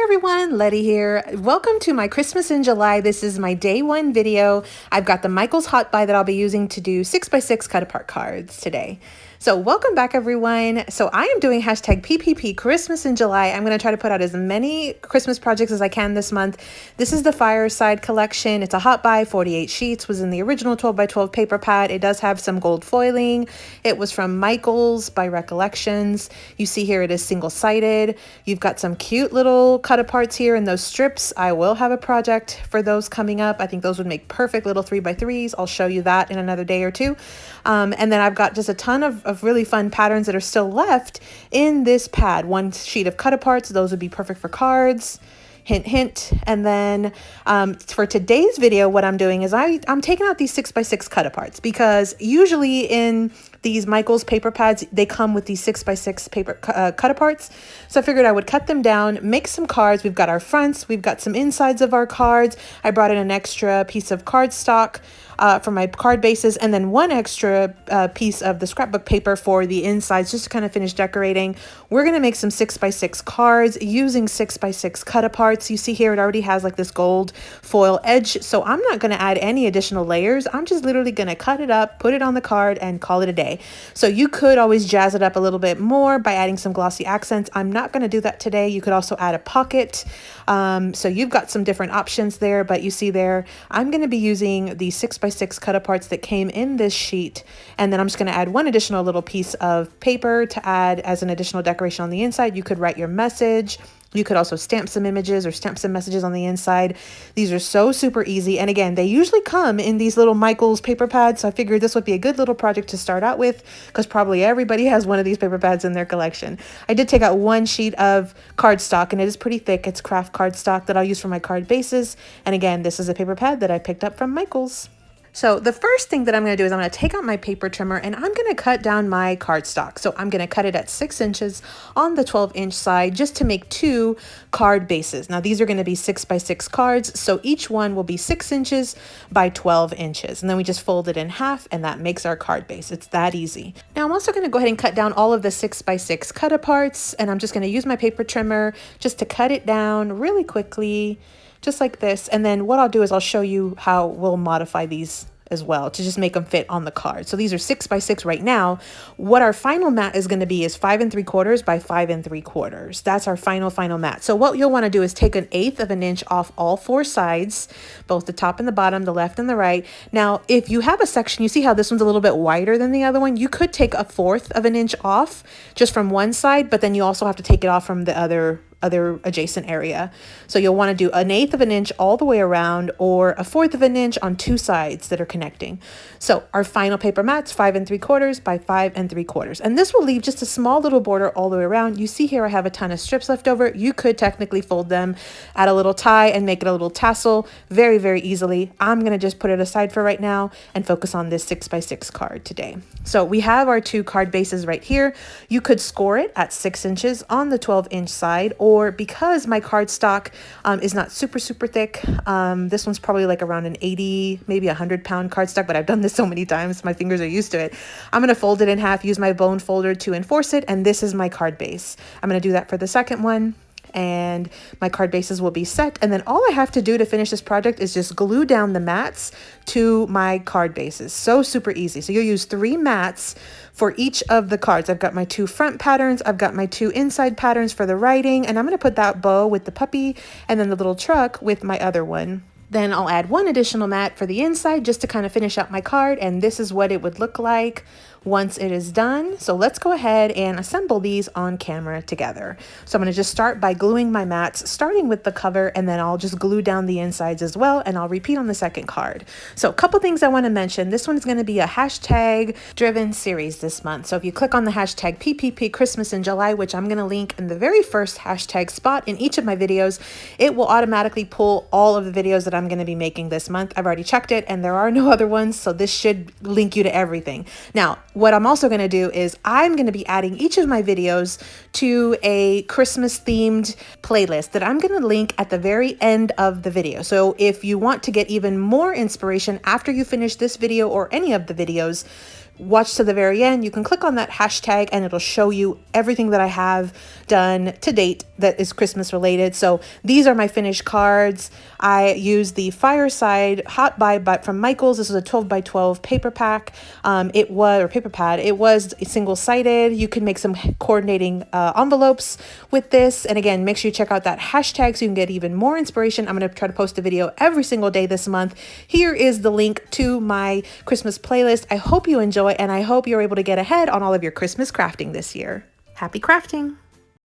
everyone, Letty here. Welcome to my Christmas in July. This is my day one video. I've got the Michaels Hot Buy that I'll be using to do 6x6 cut apart cards today. So welcome back everyone. So I am doing hashtag PPP Christmas in July. I'm going to try to put out as many Christmas projects as I can this month. This is the Fireside collection. It's a hot buy, 48 sheets, was in the original 12x12 paper pad. It does have some gold foiling. It was from Michaels by Recollections. You see here it is single-sided. You've got some cute little cut aparts here in those strips. I will have a project for those coming up. I think those would make perfect little 3x3s. I'll show you that in another day or two. And then I've got just a ton of really fun patterns that are still left in this pad. One sheet of cut aparts. Those would be perfect for cards. Hint, hint. And then for today's video, what I'm doing is I'm taking out these 6x6 cut aparts because usually in these Michaels paper pads, they come with these 6x6 paper cut aparts. So I figured I would cut them down, make some cards. We've got our fronts, we've got some insides of our cards. I brought in an extra piece of cardstock for my card bases, and then one extra piece of the scrapbook paper for the insides, just to kind of finish decorating. We're going to make some 6x6 cards using 6x6 cut aparts. You see here it already has like this gold foil edge, so I'm not going to add any additional layers. I'm just literally going to cut it up, put it on the card, and call it a day. So you could always jazz it up a little bit more by adding some glossy accents. I'm not going to do that today. You could also add a pocket. So you've got some different options there, but you see there, I'm going to be using the 6x6 cut aparts that came in this sheet. And then I'm just going to add one additional little piece of paper to add as an additional decoration on the inside. You could write your message. You could also stamp some images or stamp some messages on the inside. These are so super easy. And again, they usually come in these little Michaels paper pads. So I figured this would be a good little project to start out with because probably everybody has one of these paper pads in their collection. I did take out one sheet of cardstock and it is pretty thick. It's craft cardstock that I'll use for my card bases. And again, this is a paper pad that I picked up from Michaels. So the first thing that I'm going to do is I'm going to take out my paper trimmer and I'm going to cut down my cardstock. So I'm going to cut it at 6 inches on the 12-inch side just to make 2 card bases. Now these are going to be 6x6 cards, so each one will be 6 inches by 12 inches. And then we just fold it in half and that makes our card base. It's that easy. Now I'm also going to go ahead and cut down all of the 6x6 cut aparts, and I'm just going to use my paper trimmer just to cut it down really quickly, just like this. And then what I'll do is I'll show you how we'll modify these as well to just make them fit on the card. So these are 6x6 right now. What our final mat is going to be is 5 3/4 by 5 3/4. That's our final mat. So what you'll want to do is take 1/8 of an inch off all 4 sides, both the top and the bottom, the left and the right. Now, if you have a section, you see how this one's a little bit wider than the other one. You could take 1/4 of an inch off just from one side, but then you also have to take it off from the other adjacent area. So you'll want to do 1/8 of an inch all the way around, or 1/4 of an inch on 2 sides that are connecting. So our final paper mat's 5 3/4 by 5 3/4. And this will leave just a small little border all the way around. You see here I have a ton of strips left over. You could technically fold them, add a little tie and make it a little tassel very, very easily. I'm going to just put it aside for right now and focus on this 6x6 card today. So we have our 2 card bases right here. You could score it at 6 inches on the 12-inch side, or because my cardstock is not super thick, this one's probably like around an 80, maybe 100-pound cardstock, but I've done this so many times, my fingers are used to it. I'm going to fold it in half, use my bone folder to enforce it, and this is my card base. I'm going to do that for the second one. And my card bases will be set. And then all I have to do to finish this project is just glue down the mats to my card bases. So super easy. So you'll use 3 mats for each of the cards. I've got my 2 front patterns. I've got my 2 inside patterns for the writing. And I'm going to put that bow with the puppy and then the little truck with my other one. Then I'll add 1 additional mat for the inside just to kind of finish up my card. And this is what it would look like once it is done. So let's go ahead and assemble these on camera together. So I'm going to just start by gluing my mats, starting with the cover, and then I'll just glue down the insides as well, and I'll repeat on the second card. So a couple things I want to mention. This one is going to be a hashtag driven series this month. So if you click on the hashtag PPP Christmas in July, which I'm going to link in the very first hashtag spot in each of my videos, it will automatically pull all of the videos that I'm going to be making this month. I've already checked it and there are no other ones, so this should link you to everything. Now, what I'm also going to do is I'm going to be adding each of my videos to a Christmas themed playlist that I'm going to link at the very end of the video. So if you want to get even more inspiration after you finish this video or any of the videos, watch to the very end, you can click on that hashtag and it'll show you everything that I have done to date that is Christmas related. So these are my finished cards. I used the Fireside Hot Buy but from Michaels. This was a 12 by 12 paper pack. It was, or paper pad. It was single-sided. You can make some coordinating envelopes with this. And again, make sure you check out that hashtag so you can get even more inspiration. I'm going to try to post a video every single day this month. Here is the link to my Christmas playlist. I hope you enjoy, and I hope you're able to get ahead on all of your Christmas crafting this year. Happy crafting!